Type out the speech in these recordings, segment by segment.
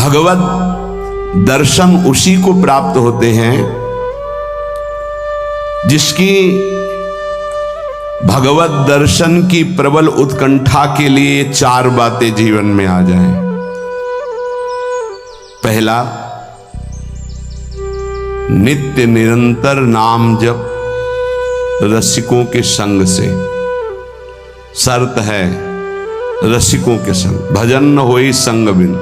भगवत दर्शन उसी को प्राप्त होते हैं जिसकी भगवत दर्शन की प्रबल उत्कंठा के लिए 4 बातें जीवन में आ जाएं। पहला, नित्य निरंतर नाम जप रसिकों के संग से। शर्त है रसिकों के संग, भजन न होई संग बिन,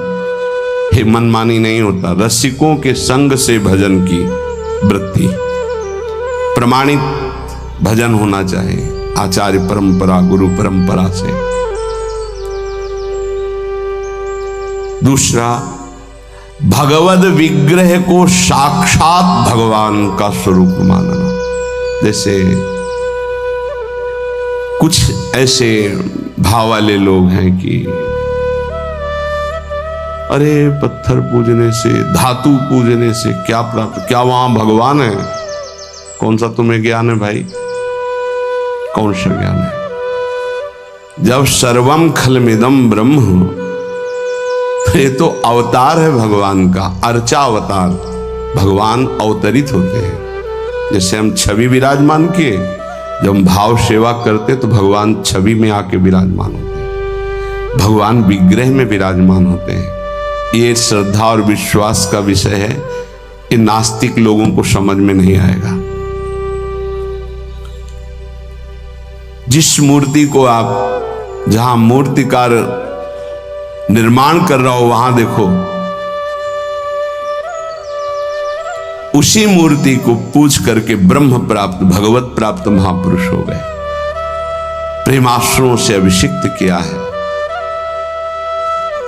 हे मनमानी नहीं होता। रसिकों के संग से भजन की वृत्ति, प्रमाणित भजन होना चाहिए आचार्य परंपरा, गुरु परंपरा से। दूसरा, भगवद विग्रह को साक्षात भगवान का स्वरूप मानना। जैसे कुछ ऐसे भाव वाले लोग हैं कि अरे पत्थर पूजने से, धातु पूजने से क्या प्राप्त, क्या वहां भगवान है? कौन सा तुम्हें ज्ञान है भाई? कौन सा ज्ञान है? जब सर्वम खलमिदम ब्रह्म, तो ये तो अवतार है भगवान का, अर्चा अवतार। भगवान अवतरित होते हैं। जैसे हम छवि विराजमान किए, जब हम भाव सेवा करते तो भगवान छवि में आके विराजमान होते हैं, भगवान विग्रह में विराजमान होते हैं। ये श्रद्धा और विश्वास का विषय है, ये नास्तिक लोगों को समझ में नहीं आएगा। जिस मूर्ति को आप, जहां मूर्तिकार निर्माण कर रहा हो वहां देखो, उसी मूर्ति को पूज करके ब्रह्म प्राप्त, भगवत प्राप्त महापुरुष हो गए। प्रेमाश्रुओं से अभिषिक्त किया है।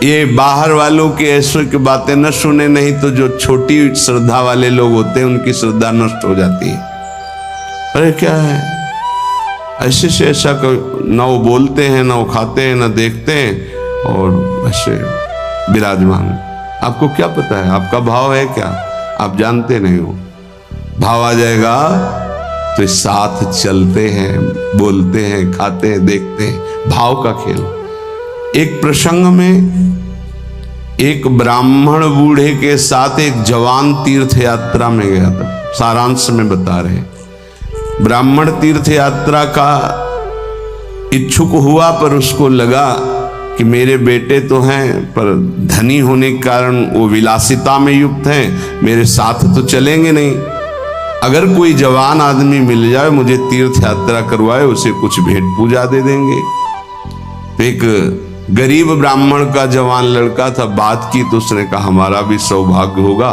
ये बाहर वालों की ऐसों की बातें न सुने, नहीं तो जो छोटी श्रद्धा वाले लोग होते हैं उनकी श्रद्धा नष्ट हो जाती है। अरे क्या है, ऐसे से ऐसा न वो बोलते हैं, न वो खाते हैं, न देखते हैं, और ऐसे विराजमान। आपको क्या पता है? आपका भाव है क्या? आप जानते नहीं हो। भाव आ जाएगा तो साथ चलते हैं, बोलते हैं, खाते हैं, देखते हैं, भाव का खेल। एक प्रसंग में एक ब्राह्मण बूढ़े के साथ एक जवान तीर्थ यात्रा में गया था। सारांश में बता रहे, ब्राह्मण तीर्थ यात्रा का इच्छुक हुआ, पर उसको लगा कि मेरे बेटे तो हैं, पर धनी होने के कारण वो विलासिता में युक्त हैं, मेरे साथ तो चलेंगे नहीं। अगर कोई जवान आदमी मिल जाए, मुझे तीर्थ यात्रा करवाए, उसे कुछ भेंट पूजा दे देंगे। तो एक गरीब ब्राह्मण का जवान लड़का था, बात की तो उसने कहा हमारा भी सौभाग्य होगा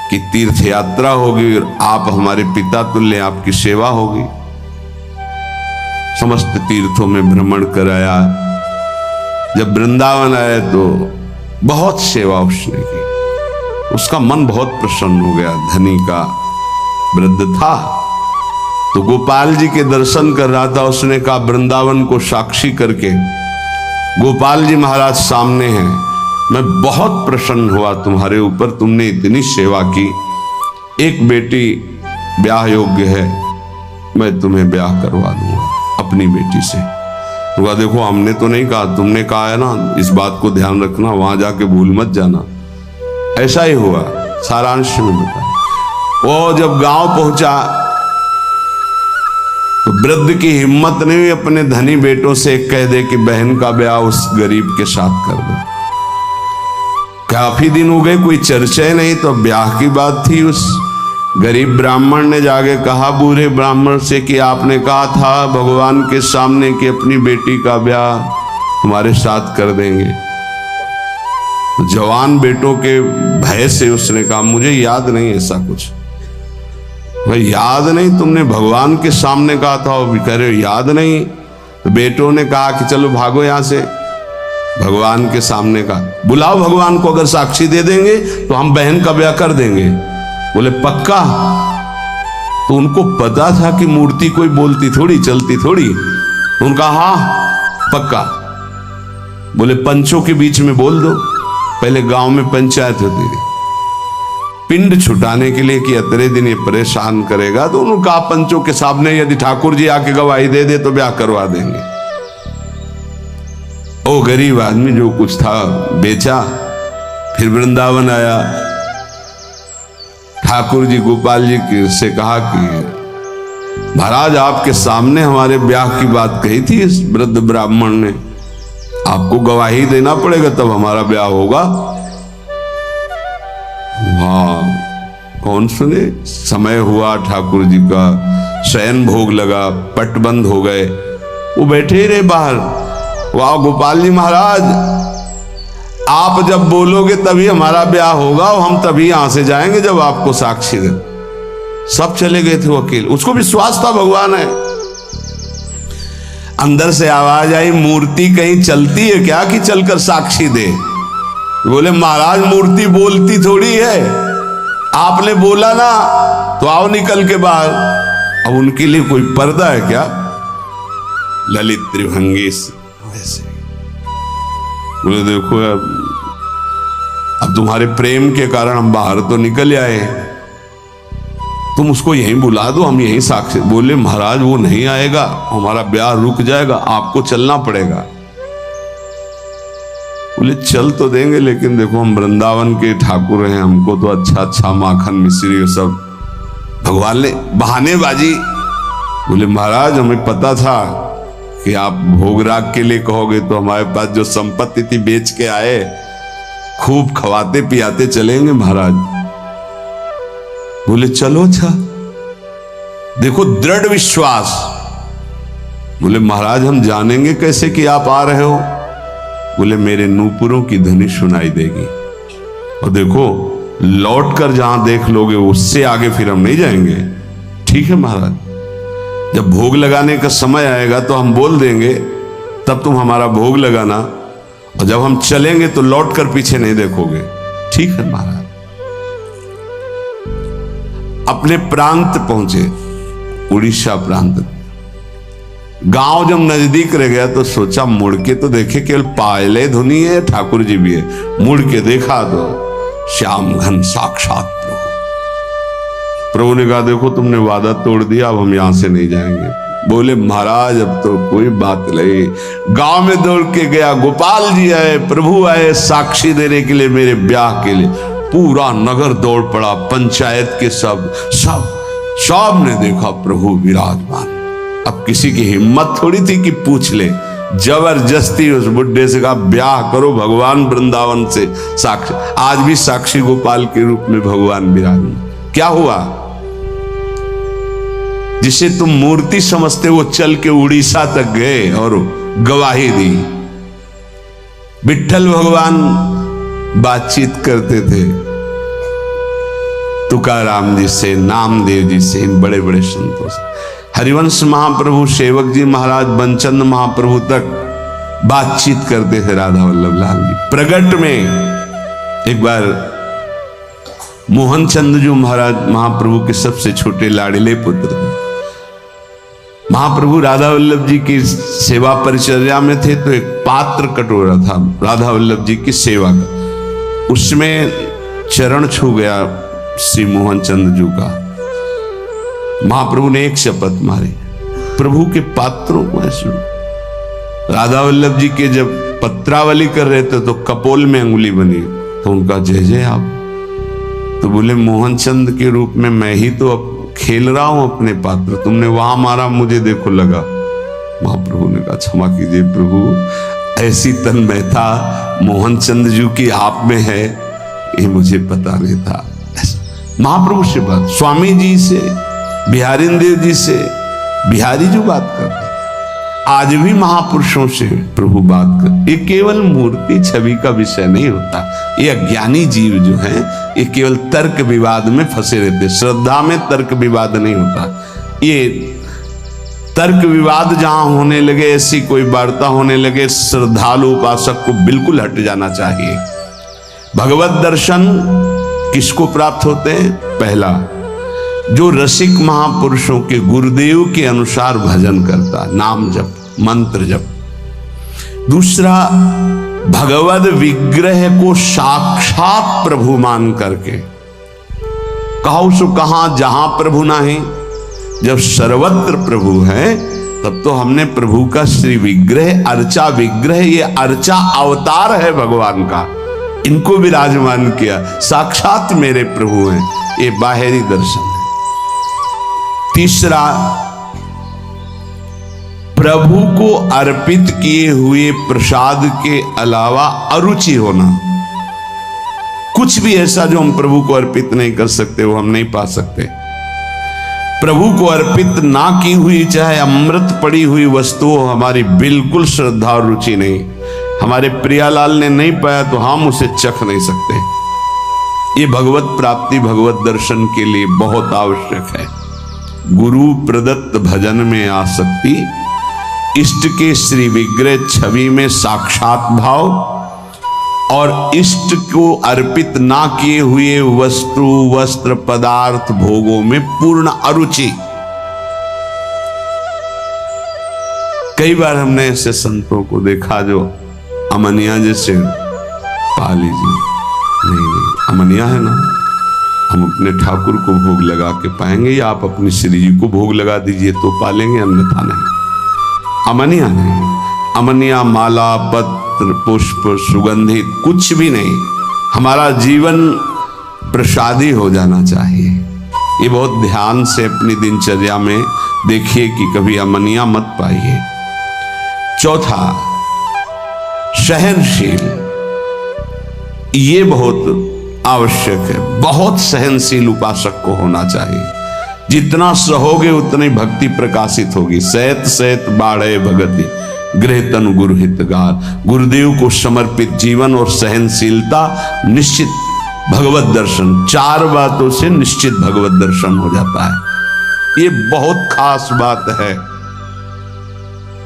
कि तीर्थ यात्रा होगी और आप हमारे पिता तुल्य, आपकी सेवा होगी। समस्त तीर्थों में भ्रमण कराया। जब वृंदावन आए तो बहुत सेवा उसने की, उसका मन बहुत प्रसन्न हो गया। धनी का वृद्ध था तो गोपाल जी के दर्शन कर रहा था। उसने कहा वृंदावन को साक्षी करके, गोपाल जी महाराज सामने हैं, मैं बहुत प्रसन्न हुआ तुम्हारे ऊपर, तुमने इतनी सेवा की। एक बेटी ब्याह योग्य है, मैं तुम्हें ब्याह करवा दूंगा अपनी बेटी से। तो देखो हमने तो नहीं कहा, तुमने कहा है ना, इस बात को ध्यान रखना, वहां जाके भूल मत जाना। ऐसा ही हुआ, सारांश में बताया। वो जब गांव पहुंचा तो वृद्ध की हिम्मत नहीं हुई अपने धनी बेटों से कह दे कि बहन का ब्याह उस गरीब के साथ कर दो। काफी दिन हो गए, कोई चर्चा नहीं, तो ब्याह की बात थी। उस गरीब ब्राह्मण ने जाके कहा बूढ़े ब्राह्मण से कि आपने कहा था भगवान के सामने कि अपनी बेटी का ब्याह तुम्हारे साथ कर देंगे। जवान बेटों के भय से उसने कहा मुझे याद नहीं ऐसा कुछ। भाई याद नहीं? तुमने भगवान के सामने कहा था। और कह रहे हो याद नहीं? तो बेटों ने कहा कि चलो भागो यहां से। भगवान के सामने कहा बुलाओ भगवान को, अगर साक्षी दे देंगे तो हम बहन का ब्याह कर देंगे। बोले पक्का? तो उनको पता था कि मूर्ति कोई बोलती थोड़ी, चलती थोड़ी। तो उनका हाँ पक्का। बोले पंचों के बीच में बोल दो। पहले गांव में पंचायत होती थी पिंड छुटाने के लिए कि अतरे दिन ये परेशान करेगा, तो उन्होंने कहा पंचों के सामने यदि ठाकुर जी आके गवाही दे दे तो ब्याह करवा देंगे। ओ गरीब आदमी जो कुछ था बेचा, फिर वृंदावन आया, ठाकुर जी गोपाल जी से कहा कि महाराज आपके सामने हमारे ब्याह की बात कही थी इस वृद्ध ब्राह्मण ने, आपको गवाही देना पड़ेगा तब हमारा ब्याह होगा। हाँ, कौन सुने। समय हुआ, ठाकुर जी का शयन भोग लगा, पट बंद हो गए, वो बैठे ही रहे बाहर। वाह गोपाल जी महाराज, आप जब बोलोगे तभी हमारा ब्याह होगा और हम तभी यहां से जाएंगे जब आपको साक्षी दे। सब चले गए थे वो अकेले, उसको विश्वास था भगवान है। अंदर से आवाज आई, मूर्ति कहीं चलती है क्या कि चलकर साक्षी दे। बोले महाराज मूर्ति बोलती थोड़ी है, आपने बोला ना तो आओ निकल के बाहर। अब उनके लिए कोई पर्दा है क्या? ललित त्रिभंगी वैसे बोले देखो अब तुम्हारे प्रेम के कारण हम बाहर तो निकल आए, तुम उसको यहीं बुला दो, हम यहीं साक्षी। बोले महाराज वो नहीं आएगा, हमारा ब्याह रुक जाएगा, आपको चलना पड़ेगा। बोले चल तो देंगे लेकिन देखो हम वृंदावन के ठाकुर हैं, हमको तो अच्छा अच्छा माखन मिश्री और सब। भगवान ने बहानेबाजी। बोले महाराज हमें पता था कि आप भोगराग के लिए कहोगे तो हमारे पास जो संपत्ति थी बेच के आए, खूब खवाते पियाते चलेंगे महाराज। बोले चलो अच्छा, देखो दृढ़ विश्वास। बोले महाराज हम जानेंगे कैसे कि आप आ रहे हो? बोले मेरे नूपुरों की ध्वनि सुनाई देगी, और देखो लौट कर जहां देख लोगे उससे आगे फिर हम नहीं जाएंगे। ठीक है महाराज, जब भोग लगाने का समय आएगा तो हम बोल देंगे, तब तुम हमारा भोग लगाना, और जब हम चलेंगे तो लौट कर पीछे नहीं देखोगे। ठीक है महाराज। अपने प्रांत पहुंचे, उड़ीसा प्रांत। गांव जब नजदीक रह गया तो सोचा मुड़ के तो देखे, केवल पायले धुनी है, ठाकुर जी भी है। मुड़ के देखा तो श्याम घन साक्षात प्रभु। प्रभु ने कहा देखो तुमने वादा तोड़ दिया, अब हम यहां से नहीं जाएंगे। बोले महाराज अब तो कोई बात नहीं। गांव में दौड़ के गया, गोपाल जी आए, प्रभु आए साक्षी देने के लिए मेरे ब्याह के लिए। पूरा नगर दौड़ पड़ा, पंचायत के सब ने देखा प्रभु विराजमान। अब किसी की हिम्मत थोड़ी थी कि पूछ ले, जबरदस्ती उस बुड्ढे से कहा ब्याह करो भगवान वृंदावन से साक्षी। आज भी साक्षी गोपाल के रूप में भगवान विराजमान। क्या हुआ? जिसे तुम मूर्ति समझते वो चल के उड़ीसा तक गए और गवाही दी। विट्ठल भगवान बातचीत करते थे तुकाराम जी से, नामदेव जी से, इन बड़े बड़े संतों से। हरिवंश महाप्रभु, सेवक जी महाराज, बंचंद महाप्रभु तक बातचीत करते थे राधा वल्लभ लाल जी। प्रगट में एक बार मोहन चंद जी महाराज महाप्रभु के सबसे छोटे लाडले पुत्र थे। महाप्रभु राधा वल्लभ जी की सेवा परिचर्या में थे तो एक पात्र कटोरा था राधा वल्लभ जी की सेवा का, उसमें चरण छू गया श्री मोहन चंद जी का। महाप्रभु ने एक शपथ मारी, प्रभु के पात्रों को ऐसे। राधा वल्लभ जी के जब पत्रावली कर रहे थे तो कपोल में अंगुली बनी, तो उनका जय जय आप। तो बोले मोहन चंद के रूप में मैं ही तो अब खेल रहा हूं अपने पात्र, तुमने वहां मारा मुझे देखो लगा। महाप्रभु ने कहा क्षमा कीजिए प्रभु, ऐसी तन्मयता मोहन चंद जी की आप में है ये मुझे पता नहीं था। महाप्रभु से बात, स्वामी जी से, बिहारी देव जी से, बिहारी जो बात करते, आज भी महापुरुषों से प्रभु बात कर। ये केवल मूर्ति छवि का विषय नहीं होता। ये अज्ञानी जीव जो हैं ये केवल तर्क विवाद में फंसे रहते। श्रद्धा में तर्क विवाद नहीं होता। ये तर्क विवाद जहां होने लगे, ऐसी कोई वार्ता होने लगे, श्रद्धालु उपासक को बिल्कुल हट जाना चाहिए। भगवत दर्शन किसको प्राप्त होते हैं? पहला, जो रसिक महापुरुषों के गुरुदेव के अनुसार भजन करता, नाम जप, मंत्र जप। दूसरा, भगवद विग्रह को साक्षात प्रभु मान करके। कहो सो कहां जहां प्रभु नहीं, जब सर्वत्र प्रभु है तब तो हमने प्रभु का श्री विग्रह, अर्चा विग्रह, ये अर्चा अवतार है भगवान का। इनको विराजमान किया, साक्षात मेरे प्रभु हैं। ये बाहरी दर्शन है। तीसरा, प्रभु को अर्पित किए हुए प्रसाद के अलावा अरुचि होना। कुछ भी ऐसा जो हम प्रभु को अर्पित नहीं कर सकते वो हम नहीं पा सकते। प्रभु को अर्पित ना की हुई चाहे अमृत पड़ी हुई वस्तु हो, हमारी बिल्कुल श्रद्धा और रुचि नहीं। हमारे प्रियालाल ने नहीं पाया तो हम उसे चख नहीं सकते। ये भगवत प्राप्ति, भगवत दर्शन के लिए बहुत आवश्यक है। गुरु प्रदत्त भजन में आसक्ति, इष्ट के श्री विग्रह छवि में साक्षात भाव और इष्ट को अर्पित ना किए हुए वस्तु, वस्त्र, पदार्थ, भोगों में पूर्ण अरुचि। कई बार हमने ऐसे संतों को देखा जो अमनिया जैसे, पा लीजिए, नहीं अमनिया है ना, हम अपने ठाकुर को भोग लगा के पाएंगे या आप अपनी श्री जी को भोग लगा दीजिए तो पालेंगे, अन्यथा नहीं। अमनिया नहीं, अमनिया माला, पत्र, पुष्प, सुगंधित कुछ भी नहीं। हमारा जीवन प्रसादी हो जाना चाहिए। ये बहुत ध्यान से अपनी दिनचर्या में देखिए कि कभी अमनिया मत पाइए। चौथा, सहनशील। ये बहुत आवश्यक है। बहुत सहनशील उपासक को होना चाहिए। जितना सहोगे उतनी भक्ति प्रकाशित होगी। सहत सहत बाढ़े भगति, गृह तनु गुरु हितगार। गुरुदेव को समर्पित जीवन और सहनशीलता, निश्चित भगवत दर्शन। चार बातों से निश्चित भगवत दर्शन हो जाता है। ये बहुत खास बात है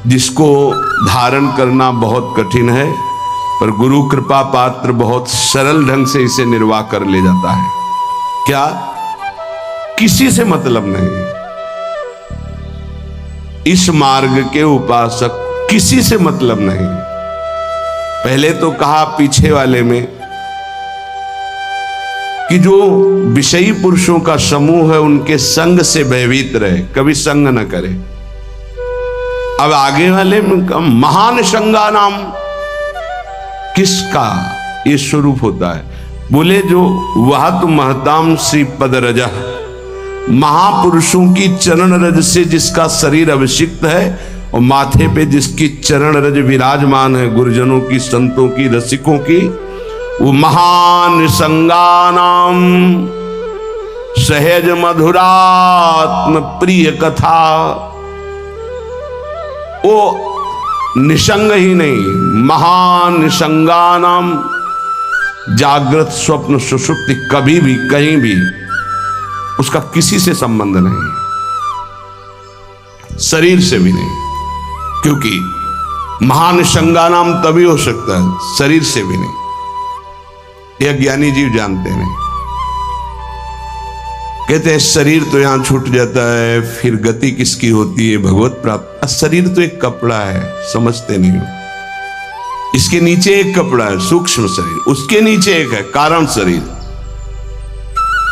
जिसको धारण करना बहुत कठिन है, पर गुरु कृपा पात्र बहुत सरल ढंग से इसे निर्वाह कर ले जाता है। क्या? किसी से मतलब नहीं। इस मार्ग के उपासक किसी से मतलब नहीं। पहले तो कहा पीछे वाले में कि जो विषयी पुरुषों का समूह है उनके संग से भयभीत रहे, कभी संग न करे। अब आगे वाले में महान संगा नाम किसका ये स्वरूप होता है? बोले जो वह तो महताम श्री पद रज, महापुरुषों की चरण रज से जिसका शरीर अभिषिक्त है और माथे पे जिसकी चरण रज विराजमान है, गुरुजनों की, संतों की, रसिकों की, वो महान संगानाम सहज मधुरात्म प्रिय कथा। वो निसंग ही नहीं, महान निसंगानाम, जागृत स्वप्न सुषुप्ति, कभी भी कहीं भी उसका किसी से संबंध नहीं, शरीर से भी नहीं। क्योंकि महान संगानाम तभी हो सकता है, शरीर से भी नहीं। यह ज्ञानी जीव जानते नहीं। कहते हैं शरीर तो यहां छूट जाता है, फिर गति किसकी होती है? भगवत प्राप्त। शरीर तो एक कपड़ा है, समझते नहीं हो। इसके नीचे एक कपड़ा है, सूक्ष्म शरीर, उसके नीचे एक है कारण शरीर।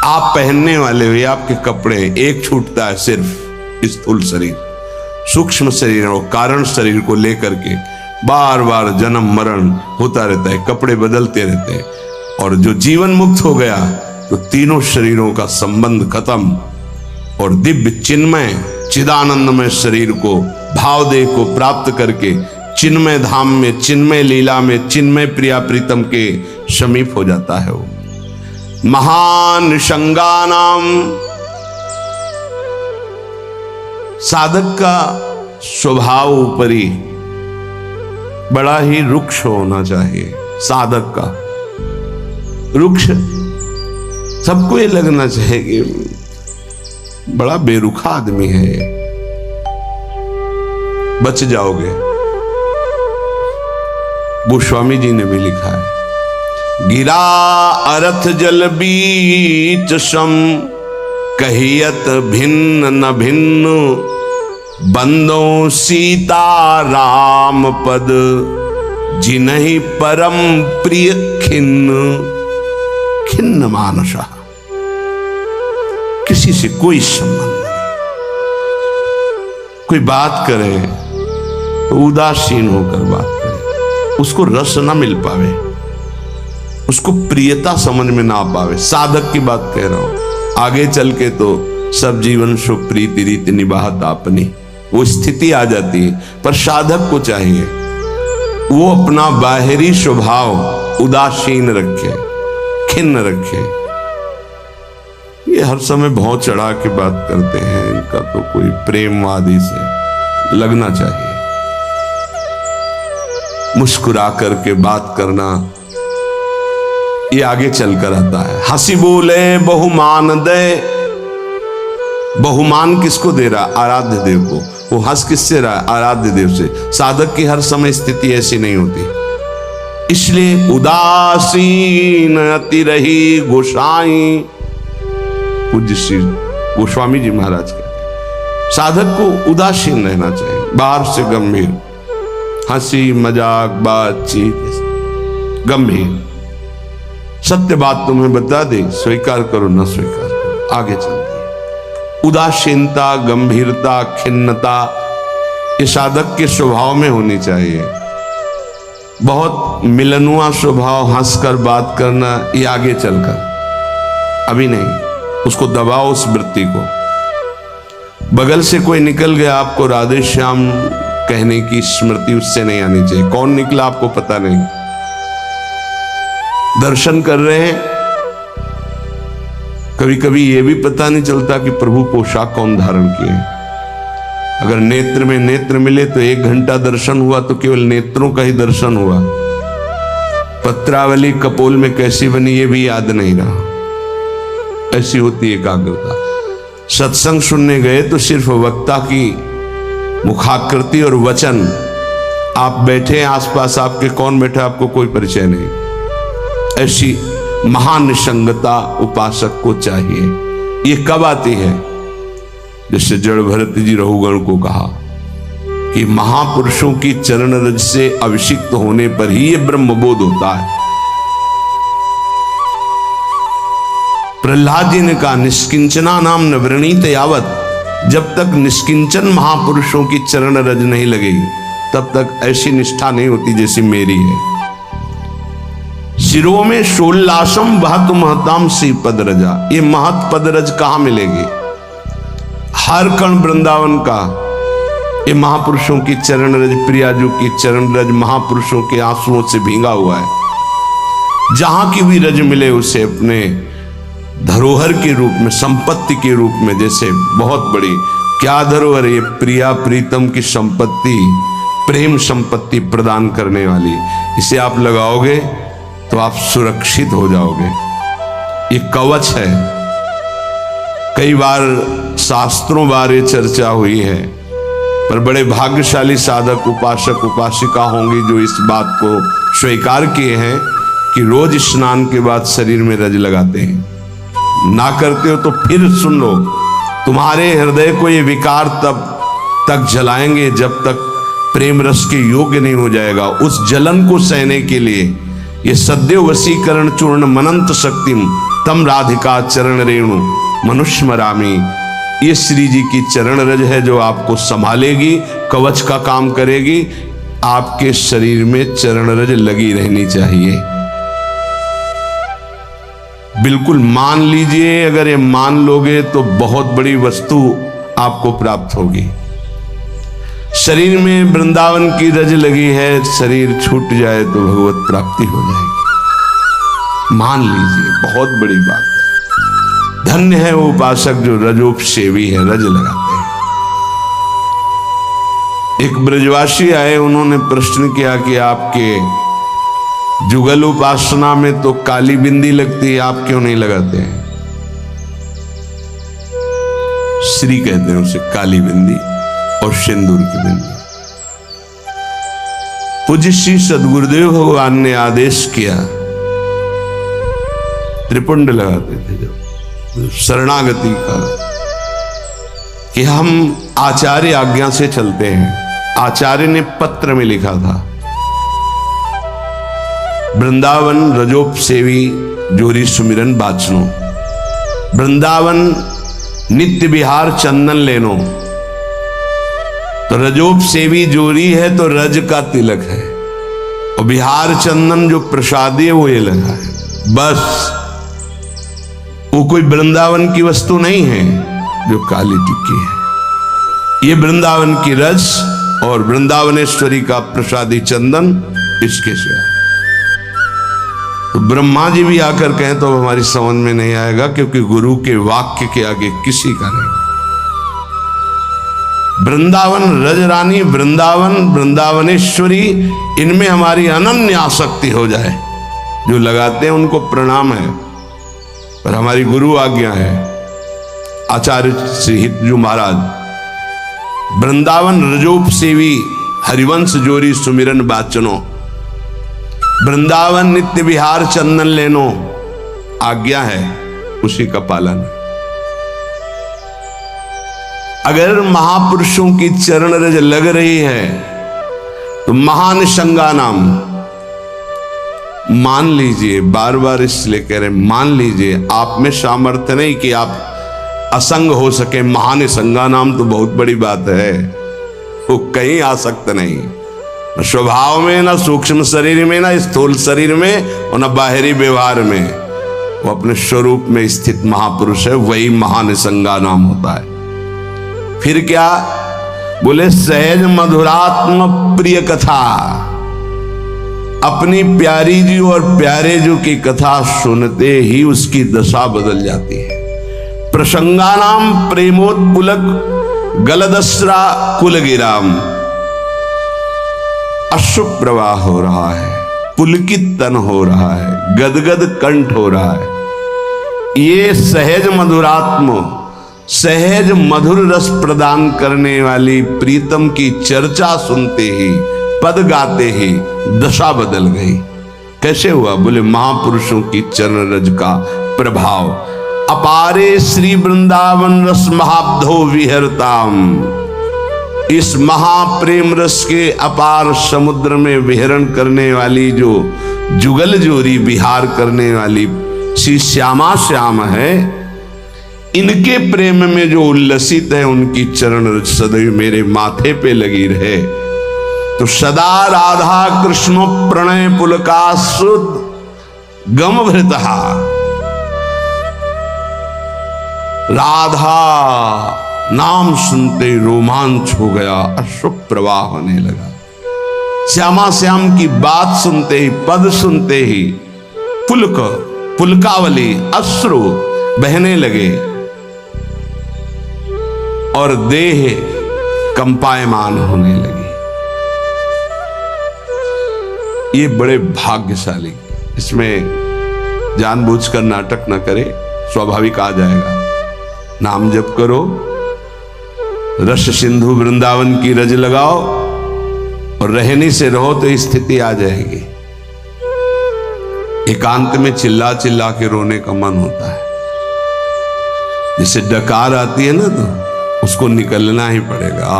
आप पहनने वाले हो, ये आपके कपड़े, एक छूटता है सिर्फ स्थूल शरीर। सूक्ष्म शरीर और कारण शरीर को लेकर के बार बार जन्म मरण होता रहता है, कपड़े बदलते रहते हैं। और जो जीवन मुक्त हो गया तो तीनों शरीरों का संबंध खत्म और दिव्य चिन्मय चिदानंदमय शरीर को, भावदेह को प्राप्त करके चिन्मय धाम में, चिन्मय लीला में, चिन्मय प्रिया प्रीतम के समीप हो जाता है। वो महान संगानाम, साधक का स्वभाव ऊपरी बड़ा ही रुक्ष होना चाहिए। साधक का रुक्ष, सबको ये लगना चाहिए कि बड़ा बेरुखा आदमी है, बच जाओगे। गोस्वामी जी ने भी लिखा है, गिरा अरथ जल बीच सम, कहियत भिन्न न भिन्न, बंदों सीता राम पद, जिन्हि परम प्रिय खिन्न। खिन्न मानसा, किसी से कोई संबंध नहीं। कोई बात करे तो उदासीन होकर बात करे, उसको रस ना मिल पावे। उसको प्रियता समझ में ना पावे। साधक की बात कह रहा हूं, आगे चल के तो सब जीवन शो प्रीति रीति निभात आपनी, वो स्थिति आ जाती है। पर साधक को चाहिए वो अपना बाहरी स्वभाव उदासीन रखे, खिन्न रखे। ये हर समय भौं चढ़ा के बात करते हैं, इनका तो कोई प्रेमवादी से लगना चाहिए। मुस्कुरा करके बात करना ये आगे चलकर आता है। हंसी बोले बहुमान दे, बहुमान किसको दे रहा? आराध्य देव को। वो हंस किससे रहा? आराध्य देव से। साधक की हर समय स्थिति ऐसी नहीं होती, इसलिए उदासीन अति रही गोसाई। पूज्य श्री गोस्वामी जी महाराज कहते हैं साधक को उदासीन रहना चाहिए, बाहर से गंभीर, हंसी मजाक बातचीत गंभीर। सत्य बात तुम्हें बता दी, स्वीकार करो न स्वीकार करो, आगे चलते हैं। उदासीनता, गंभीरता, खिन्नता ये साधक के स्वभाव में होनी चाहिए। बहुत मिलनुआ स्वभाव, हंसकर बात करना, ये आगे चलकर, अभी नहीं। उसको दबाओ उस वृत्ति को। बगल से कोई निकल गया, आपको राधे श्याम कहने की स्मृति उससे नहीं आनी चाहिए। कौन निकला आपको पता नहीं। दर्शन कर रहे हैं, कभी कभी ये भी पता नहीं चलता कि प्रभु पोशाक कौन धारण किए। अगर नेत्र में नेत्र मिले तो 1 घंटा दर्शन हुआ तो केवल नेत्रों का ही दर्शन हुआ। पत्रावली कपोल में कैसी बनी ये भी याद नहीं रहा। ऐसी होती एकाग्रता। सत्संग सुनने गए तो सिर्फ वक्ता की मुखाकृति और वचन, आप बैठे आसपास, आपके कौन बैठा आपको कोई परिचय नहीं। ऐसी महानिसंगता उपासक को चाहिए। ये कब आती है? जैसे जड़ भरत जी रघुगण को कहा कि महापुरुषों की चरण रज से अभिषिक्त होने पर ही ये ब्रह्मबोध होता है। प्रहलाद जी ने कहा निष्किंचना नाम न वृणीत यावत, जब तक निष्किंचन महापुरुषों की चरण रज नहीं लगेगी तब तक ऐसी निष्ठा नहीं होती जैसी मेरी है। शिरो में शोल्लासम महत महताम सी पद रजा, ये महत पद रज कहां मिलेगी? हर कण वृंदावन का ये महापुरुषों की चरण रज, प्रियाजू की चरण रज महापुरुषों के आंसुओं से भींगा हुआ है। जहां की भी रज मिले उसे अपने धरोहर के रूप में, संपत्ति के रूप में, जैसे बहुत बड़ी क्या धरोहर, ये प्रिया प्रीतम की संपत्ति, प्रेम संपत्ति प्रदान करने वाली, इसे आप लगाओगे तो आप सुरक्षित हो जाओगे। ये कवच है। कई बार शास्त्रों बारे चर्चा हुई है, पर बड़े भाग्यशाली साधक उपासक उपासिका होंगी जो इस बात को स्वीकार किए हैं कि रोज स्नान के बाद शरीर में रज लगाते हैं। ना करते हो तो फिर सुन लो, तुम्हारे हृदय को ये विकार तब तक जलाएंगे जब तक प्रेम रस के योग्य नहीं हो जाएगा। उस जलन को सहने के लिए ये सद्यो वशीकरण चूर्ण मनंत शक्तिम तम राधिका चरण रेणु मनुष्य मरामी, ये श्री जी की चरण रज है जो आपको संभालेगी, कवच का काम करेगी। आपके शरीर में चरण रज लगी रहनी चाहिए। बिल्कुल मान लीजिए, अगर ये मान लोगे तो बहुत बड़ी वस्तु आपको प्राप्त होगी। शरीर में वृंदावन की रज लगी है, शरीर छूट जाए तो भगवत प्राप्ति हो जाएगी। मान लीजिए, बहुत बड़ी बात है। धन्य है वो उपासक जो रजोपसेवी है, रज लगाते हैं। एक ब्रजवासी आए, उन्होंने प्रश्न किया कि आपके जुगल उपासना में तो काली बिंदी लगती है, आप क्यों नहीं लगाते हैं? श्री कहते हैं उसे काली बिंदी और सिंदूर की बिंदी। पूज्य श्री सदगुरुदेव भगवान ने आदेश किया, त्रिपुंड लगाते थे जब शरणागति का, कि हम आचार्य आज्ञा से चलते हैं। आचार्य ने पत्र में लिखा था, वृंदावन रजोपसेवी जोरी सुमिरन बाचनो, वृंदावन नित्य विहार चंदन लेनो। तो रजोपसेवी जोरी है तो रज का तिलक है, और बिहार चंदन जो प्रसादी है वो ये लगा है। बस वो कोई वृंदावन की वस्तु नहीं है जो काली टिक्की है। ये वृंदावन की रस और वृंदावनेश्वरी का प्रसादी चंदन, इसके सिवा तो ब्रह्मा जी भी आकर कहें तो हमारी समझ में नहीं आएगा, क्योंकि गुरु के वाक्य के आगे किसी का नहीं। वृंदावन रजरानी, वृंदावन वृंदावनेश्वरी, इनमें हमारी अनन्य आसक्ति हो जाए। जो लगाते हैं उनको प्रणाम है, पर हमारी गुरु आज्ञा है। आचार्य श्री हितजू महाराज, वृंदावन रजोप सेवी हरिवंश जोरी सुमिरन बाचनो, वृंदावन नित्य विहार चंदन लेनो, आज्ञा है, उसी का पालन। अगर महापुरुषों की चरण रज लग रही है तो महानिशंगा नाम मान लीजिए। बार बार इसलिए कह रहे, मान लीजिए। आप में सामर्थ्य नहीं कि आप असंग हो सके। महानिशंगा नाम तो बहुत बड़ी बात है, वो कहीं आ सकता नहीं, स्वभाव में, ना सूक्ष्म शरीर में, ना स्थूल शरीर में, और ना बाहरी व्यवहार में। वो अपने स्वरूप में स्थित महापुरुष है, वही महानिशंगा नाम होता है। फिर क्या बोले? सहज मधुरात्म प्रिय कथा, अपनी प्यारी जी और प्यारे जी की कथा सुनते ही उसकी दशा बदल जाती है। प्रसंगानाम प्रेमोत्पुलक गलदस्रा कुलगिराम, अश्रु प्रवाह हो रहा है, पुलकित तन हो रहा है, गदगद कंठ हो रहा है। ये सहज मधुरात्म, सहज मधुर रस प्रदान करने वाली प्रीतम की चर्चा सुनते ही, पद गाते ही दशा बदल गई। कैसे हुआ? बोले महापुरुषों की चरण रज का प्रभाव। अपारे श्री वृंदावन रस महाब्धो विहरताम, इस महाप्रेम रस के अपार समुद्र में विहरण करने वाली, जो जुगल जोरी विहार करने वाली श्री श्यामा श्याम है, इनके प्रेम में जो उल्लसित है, उनकी चरण रज सदैव मेरे माथे पे लगी रहे। तो सदा राधा कृष्ण प्रणय पुलकासुद गम भृतहा, राधा नाम सुनते रोमांच हो गया, अश्रु प्रवाह होने लगा। श्यामा श्याम की बात सुनते ही, पद सुनते ही पुलक, पुलकावली, अश्रु बहने लगे और देह कंपायमान होने लगी। ये बड़े भाग्यशाली, इसमें जानबूझकर नाटक न करे, स्वाभाविक आ जाएगा। नाम जप करो, रस सिंधु वृंदावन की रज लगाओ और रहनी से रहो तो स्थिति आ जाएगी। एकांत में चिल्ला चिल्ला के रोने का मन होता है। जैसे डकार आती है ना, तो उसको निकलना ही पड़ेगा।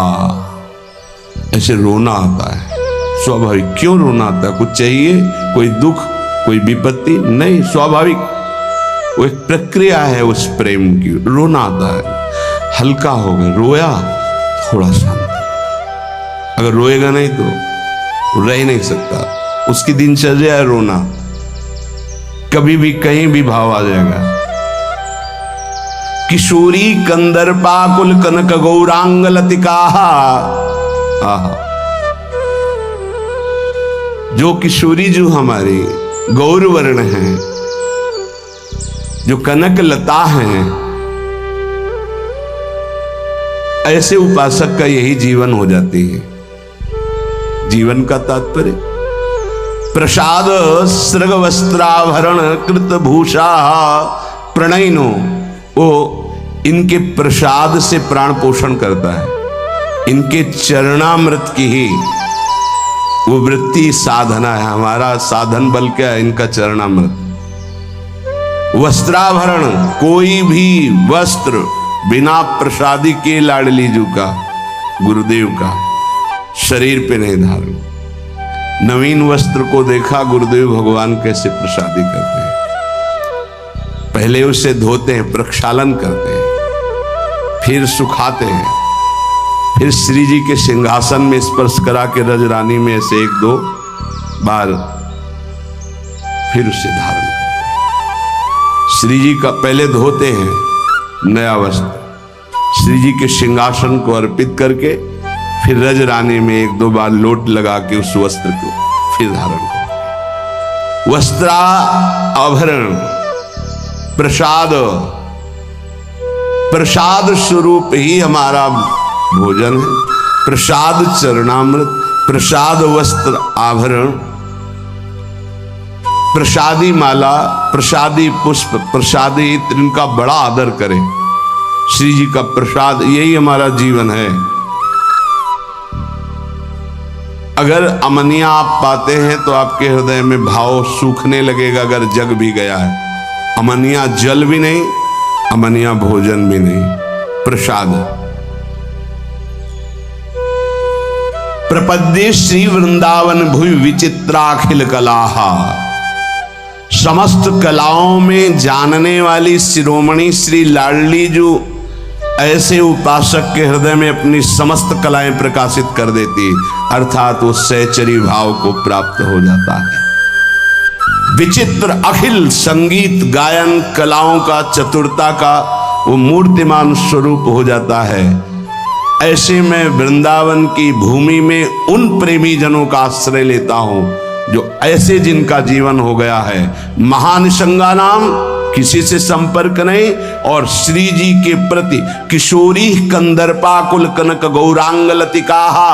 ऐसे रोना आता है स्वाभाविक। क्यों रोना आता है? कुछ चाहिए, कोई दुख, कोई विपत्ति? नहीं, स्वाभाविक वो एक प्रक्रिया है उस प्रेम की। रोना आता है, हल्का हो गया, रोया, थोड़ा शांत। अगर रोएगा नहीं तो रह नहीं सकता। उसकी दिनचर्या है रोना, कभी भी कहीं भी भाव आ जाएगा। किशोरी कंदर्पा कुल कनक गौरांग लतिका, जो किशोरी जो हमारी गौर वर्ण है, जो कनक लता हैं, ऐसे उपासक का यही जीवन हो जाती है। जीवन का तात्पर्य प्रसाद सृग वस्त्राभरण कृत भूषा प्रणयनो, वो इनके प्रसाद से प्राण पोषण करता है। इनके चरणामृत की ही वो वृत्ति साधना है। हमारा साधन बल क्या है? इनका चरणामृत। वस्त्राभरण, कोई भी वस्त्र बिना प्रसादी के लाडली जू का, गुरुदेव का, शरीर पे नहीं धारण। नवीन वस्त्र को देखा गुरुदेव भगवान कैसे प्रसादी करते हैं। पहले उसे धोते हैं, प्रक्षालन करते हैं, फिर सुखाते हैं, फिर श्री जी के सिंहासन में स्पर्श करा के रजरानी में ऐसे 1-2 बार फिर उसे धारण करते हैं। श्री जी का पहले धोते हैं नया वस्त्र, श्री जी के सिंहासन को अर्पित करके फिर रज रानी में 1-2 बार लोट लगा के उस वस्त्र को फिर धारण करते। वस्त्रा आभरण प्रसाद, प्रसाद स्वरूप ही हमारा भोजन है। प्रसाद चरणामृत, प्रसाद वस्त्र आभरण, प्रसादी माला, प्रसादी पुष्प, प्रसादी इत्र, इनका बड़ा आदर करें। श्री जी का प्रसाद, यही हमारा जीवन है। अगर अमनिया आप पाते हैं तो आपके हृदय में भाव सूखने लगेगा, अगर जग भी गया है। अमनिया जल भी नहीं, अमनिया भोजन भी नहीं, प्रसाद। प्रपद्ये श्री वृंदावन भुवि विचित्राखिल कलाहा, समस्त कलाओं में जानने वाली शिरोमणि श्री लाडली जो ऐसे उपासक के हृदय में अपनी समस्त कलाएं प्रकाशित कर देती, अर्थात वो सहचरी भाव को प्राप्त हो जाता है। विचित्र अखिल संगीत गायन कलाओं का, चतुरता का वो मूर्तिमान स्वरूप हो जाता है। ऐसे में वृंदावन की भूमि में उन प्रेमी जनों का आश्रय लेता हूं जो ऐसे जिनका जीवन हो गया है महानिशंगा नाम, किसी से संपर्क नहीं, और श्री जी के प्रति किशोरी कंदर्पाकुल कनक गौरांग लतिकाहा,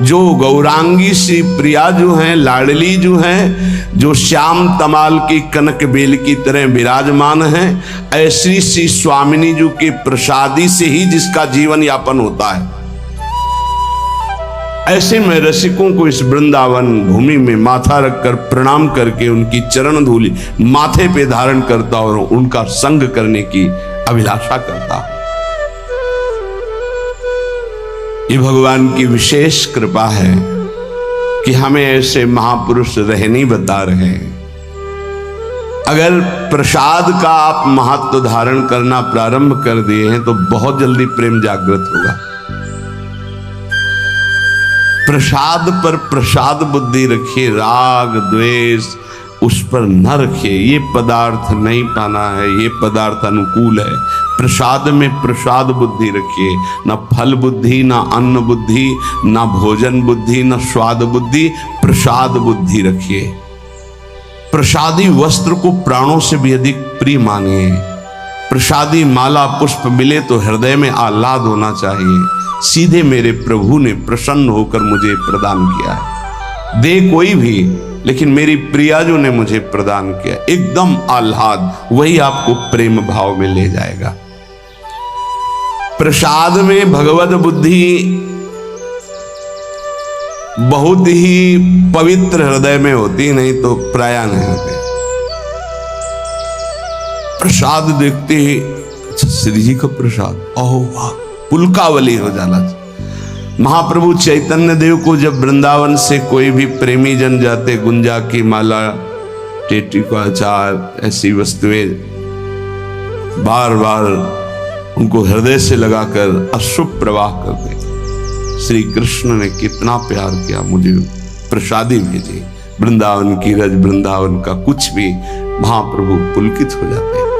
जो गौरांगी श्री प्रिया जो हैं, लाडली जो हैं, जो श्याम तमाल की कनक बेल की तरह विराजमान हैं, ऐसी श्री स्वामिनी जी के प्रसादी से ही जिसका जीवन यापन होता है। ऐसे में रसिकों को इस वृंदावन भूमि में माथा रखकर प्रणाम करके उनकी चरण धूलि माथे पे धारण करता और उनका संग करने की अभिलाषा करता। ये भगवान की विशेष कृपा है कि हमें ऐसे महापुरुष रहनी बता रहे हैं। अगर प्रसाद का आप महत्व धारण करना प्रारंभ कर दिए हैं तो बहुत जल्दी प्रेम जागृत होगा। प्रसाद पर प्रसाद बुद्धि रखिए, राग द्वेष उस पर न रखिए। ये पदार्थ नहीं पाना है, ये पदार्थ अनुकूल है। प्रसाद में प्रसाद बुद्धि रखिए, न फल बुद्धि, न अन्न बुद्धि, न भोजन बुद्धि, न स्वाद बुद्धि, प्रसाद बुद्धि रखिए। प्रसादी वस्त्र को प्राणों से भी अधिक प्रिय मानिए। प्रसादी माला पुष्प मिले तो हृदय में आह्लाद होना चाहिए। सीधे मेरे प्रभु ने प्रसन्न होकर मुझे प्रदान किया है, दे कोई भी, लेकिन मेरी प्रियाजू ने मुझे प्रदान किया, एकदम आह्लाद, वही आपको प्रेम भाव में ले जाएगा। प्रसाद में भगवत बुद्धि बहुत ही पवित्र हृदय में होती, नहीं तो प्राय नहीं होती। प्रसाद देखते ही श्री जी का प्रसाद, ओह वाह, पुलकावली हो जाना। महाप्रभु चैतन्य देव को जब वृंदावन से कोई भी प्रेमी जन जाते, गुंजा की माला, टेटी का अचार, ऐसी वस्तुएं बार बार उनको हृदय से लगाकर अश्रु प्रवाह करते। श्री कृष्ण ने कितना प्यार किया, मुझे प्रसादी भेजी। वृंदावन की रज, वृंदावन का कुछ भी, महाप्रभु पुलकित हो जाते।